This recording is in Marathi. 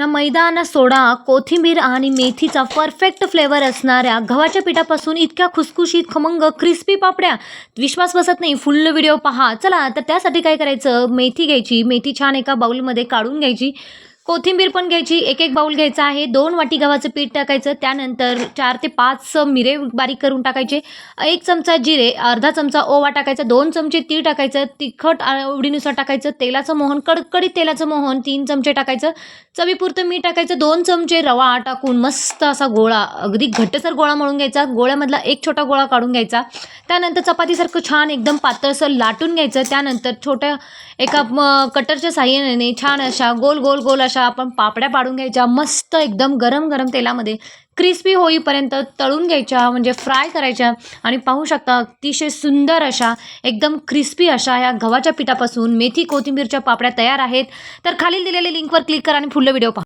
ना मैदा ना सोडा, कोथिंबीर आणि मेथीचा परफेक्ट फ्लेवर असणाऱ्या गव्हाच्या पिठापासून इतक्या खुसखुशीत, खमंग, क्रिस्पी पापड्या. विश्वास बसत नाही. फुल व्हिडिओ पहा. चला तर त्यासाठी काय करायचं, मेथी घ्यायची. मेथी छान एका बाउलमध्ये काढून घ्यायची. कोथिंबीर पण घ्यायची. एक एक बाउल घ्यायचा आहे. 2 वाटी गव्हाचं पीठ टाकायचं. त्यानंतर 4 ते 5 मिरे बारीक करून टाकायचे. 1 चमचा जिरे, अर्धा चमचा ओवा टाकायचा, 2 चमचे तीळ टाकायचं, तिखट आवडीनुसार टाकायचं, तेलाचं मोहन, कडकडीत तेलाचं मोहन 3 चमचे टाकायचं, चवीपुरतं मीठ टाकायचं, 2 चमचे रवा टाकून मस्त असा गोळा, अगदी घट्टसर गोळा मळून घ्यायचा. गोळ्यामधला एक छोटा गोळा काढून घ्यायचा. त्यानंतर चपातीसारखं छान एकदम पातळसर लाटून घ्यायचं. त्यानंतर छोट्या एका कटरच्या साहाय्याने छान अशा गोल गोल गोल अशा आपण पापड्या पाडून घ्यायच्या. मस्त एकदम गरम गरम तेलामध्ये क्रिस्पी होईपर्यंत तळून घ्यायच्या, म्हणजे फ्राय करायच्या. आणि पाहू शकता अतिशय सुंदर अशा एकदम क्रिस्पी अशा या गव्हाच्या पिठापासून मेथी कोथिंबीरच्या पापड्या तयार आहेत. तर खालील दिलेल्या लिंकवर क्लिक करा आणि पुढला व्हिडिओ पहा.